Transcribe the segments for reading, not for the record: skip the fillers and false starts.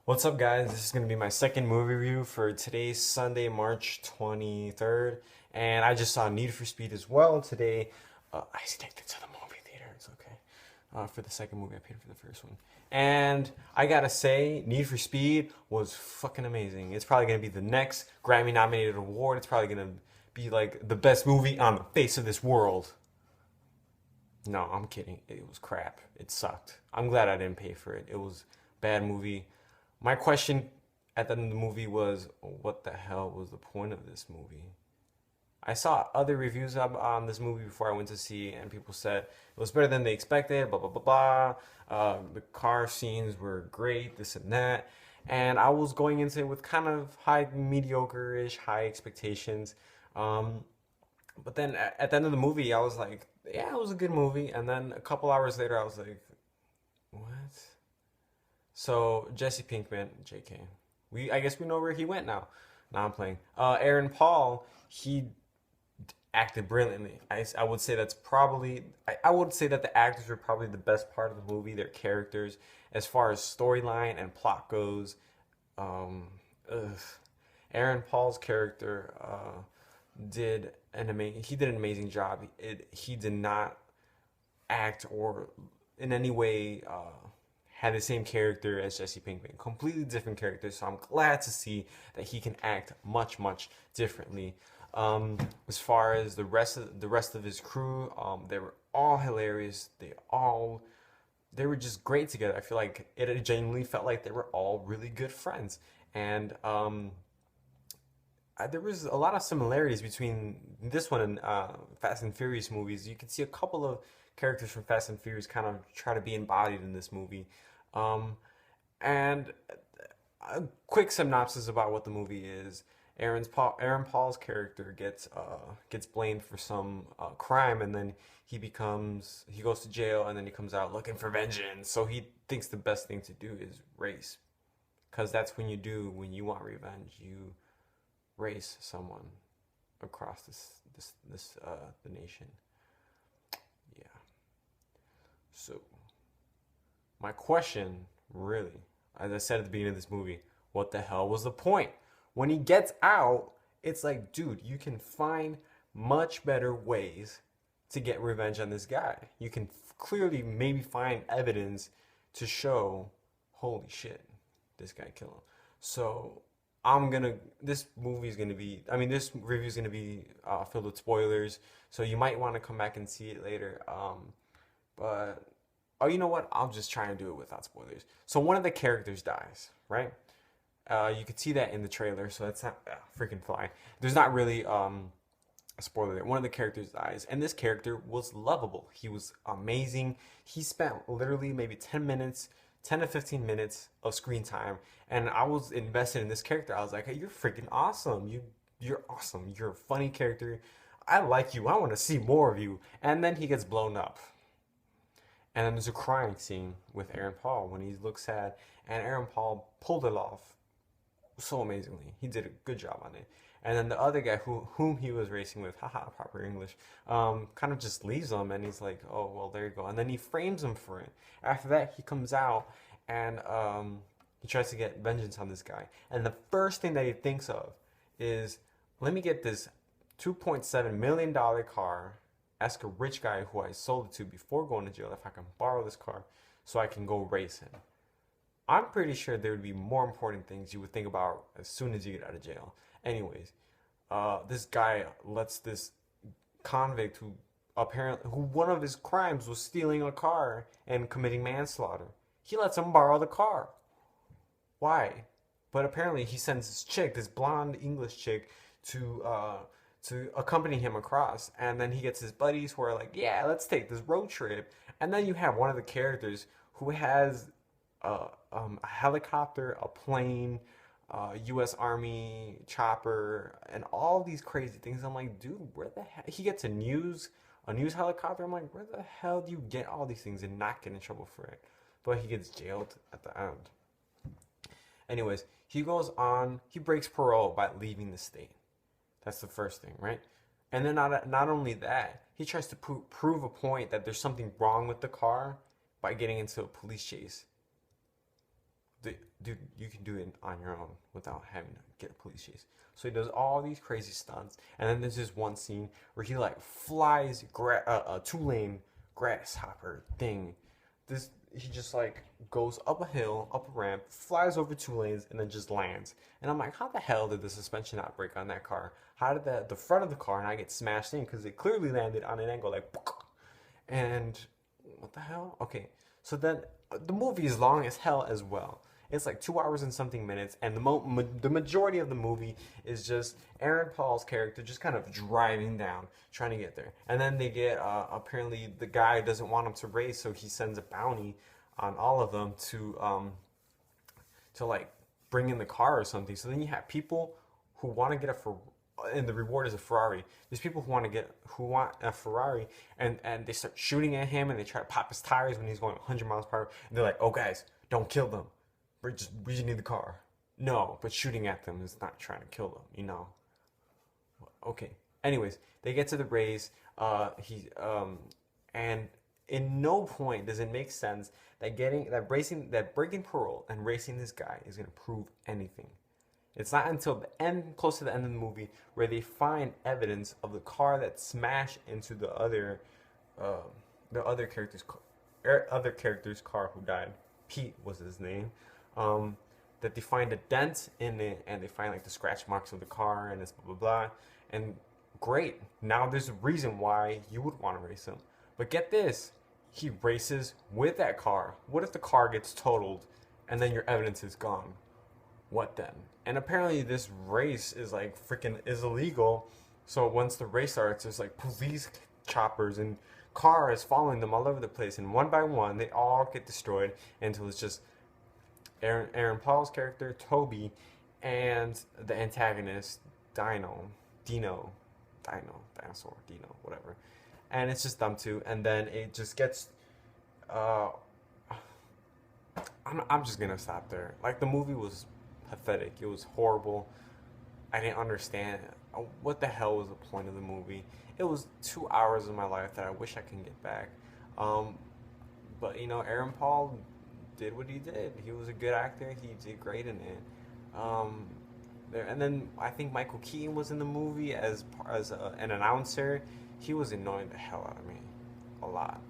What's up, guys? This is going to be my second movie review for today's Sunday, March 23rd. And I just saw Need for Speed as well today. I staked it to the movie theater. It's okay. For the second movie, I paid for the first one. And I gotta say, Need for Speed was fucking amazing. It's probably going to be the next Grammy nominated award. It's probably going to be like the best movie on the face of this world. No, I'm kidding. It was crap. It sucked. I'm glad I didn't pay for it. It was a bad movie. My question at the end of the movie was, what the hell was the point of this movie? I saw other reviews on this movie before I went to see, and people said it was better than they expected. Blah blah blah blah. The car scenes were great. This and that. And I was going into it with kind of high, mediocre-ish, high expectations. Um, but then at the end of the movie, I was like, yeah, it was a good movie. And then a couple hours later, I was like, what? So Jesse Pinkman, JK. I guess we know where he went now. Now I'm playing. Aaron Paul, he acted brilliantly. I would say that's probably I would say that the actors were probably the best part of the movie. Their characters, as far as storyline and plot goes. Um, ugh. Aaron Paul's character he did an amazing job. He did not act or in any way had the same character as Jesse Pinkman. Completely different character. So I'm glad to see that he can act much, much differently. As far as the rest of his crew, they were all hilarious. They were just great together. I feel like it genuinely felt like they were all really good friends. And there was a lot of similarities between this one and Fast and Furious movies. You could see a couple of characters from Fast and Furious kind of try to be embodied in this movie. Um, and a quick synopsis about what the movie is. Aaron Paul's character gets blamed for some crime, and then he goes to jail, and then he comes out looking for vengeance. So he thinks the best thing to do is race, because that's when you want revenge, you race someone across the nation. Yeah. So my question, really, as I said at the beginning of this movie, what the hell was the point? When he gets out, it's like, dude, you can find much better ways to get revenge on this guy. You can clearly maybe find evidence to show, holy shit, this guy killed him. So this movie's gonna be, I mean, this review's gonna be filled with spoilers. So you might want to come back and see it later. But oh, you know what? I'll just try and do it without spoilers. So one of the characters dies, right? You could see that in the trailer, so that's not freaking fine. There's not really a spoiler there. One of the characters dies, and this character was lovable. He was amazing. He spent literally maybe 10 to 15 minutes of screen time, and I was invested in this character. I was like, hey, you're freaking awesome. You're awesome. You're a funny character. I like you. I want to see more of you. And then he gets blown up. And then there's a crying scene with Aaron Paul when he looks sad, and Aaron Paul pulled it off so amazingly. He did a good job on it. And then the other guy whom he was racing with, haha, proper English, kind of just leaves him, and he's like, oh, well, there you go. And then he frames him for it. After that, he comes out and he tries to get vengeance on this guy. And the first thing that he thinks of is, let me get this $2.7 million car, ask a rich guy who I sold it to before going to jail if I can borrow this car so I can go race him. I'm pretty sure there would be more important things you would think about as soon as you get out of jail. Anyways, this guy lets this convict who one of his crimes was stealing a car and committing manslaughter. He lets him borrow the car. Why? But apparently he sends this chick, this blonde English chick, to accompany him across, and then he gets his buddies who are like, yeah, let's take this road trip. And then you have one of the characters who has a helicopter, a plane, U.S. Army chopper, and all these crazy things. I'm like, dude, where the hell? He gets a news helicopter. I'm like, where the hell do you get all these things and not get in trouble for it? But he gets jailed at the end. Anyways, he breaks parole by leaving the state. That's the first thing, right? And then not only that, he tries to prove a point that there's something wrong with the car by getting into a police chase. dude, you can do it on your own without having to get a police chase. So he does all these crazy stunts, and then there's this one scene where he like flies a two-lane grasshopper thing. This he just like goes up a hill, up a ramp, flies over two lanes, and then just lands. And I'm like, how the hell did the suspension not break on that car? How did the front of the car not get smashed in? Because it clearly landed on an angle like, and what the hell? Okay, so then the movie is long as hell as well. It's like 2 hours and something minutes, and the majority of the movie is just Aaron Paul's character just kind of driving down, trying to get there. And then they get apparently the guy doesn't want him to race, so he sends a bounty on all of them to like bring in the car or something. So then you have people who want to get and the reward is a Ferrari. There's people who want a Ferrari, and they start shooting at him, and they try to pop his tires when he's going 100 miles per hour. And they're like, "Oh guys, don't kill them. We just need the car." No, but shooting at them is not trying to kill them, you know. Okay. Anyways, they get to the race. And in no point does it make sense that breaking parole and racing this guy is gonna prove anything. It's not until the end, close to the end of the movie, where they find evidence of the car that smashed into uh, other character's car who died. Pete was his name. That they find a dent in it, and they find like the scratch marks of the car, and it's blah blah blah. And great, now there's a reason why you would want to race him. But get this, he races with that car. What if the car gets totaled, and then your evidence is gone? What then? And apparently this race is like freaking is illegal. So once the race starts, there's like police choppers and cars following them all over the place, and one by one they all get destroyed until it's just Aaron Paul's character Toby and the antagonist Dino, Dinosaur, whatever. And it's just them two, and then it just gets I'm just gonna stop there. Like, the movie was pathetic. It was horrible. I didn't understand what the hell was the point of the movie. It was 2 hours of my life that I wish I can get back. But you know, Aaron Paul did what he did. He was a good actor. He did great in it. And then I think Michael Keaton was in the movie as an announcer. He was annoying the hell out of me a lot.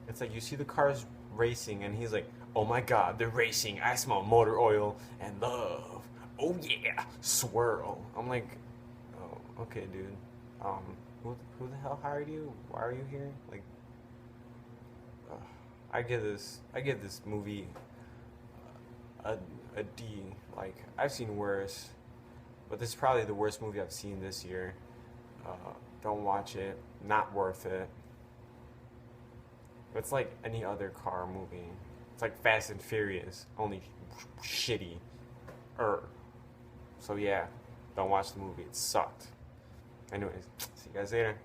It's like you see the cars racing, and he's like, "Oh my God, they're racing! I smell motor oil and love. Oh yeah, swirl." I'm like, "Oh, okay, dude. Who the hell hired you? Why are you here?" Like, I give this movie a D. Like, I've seen worse, but this is probably the worst movie I've seen this year. Don't watch it. Not worth it. It's like any other car movie. It's like Fast and Furious, only shitty. So yeah, don't watch the movie. It sucked. Anyways, see you guys later.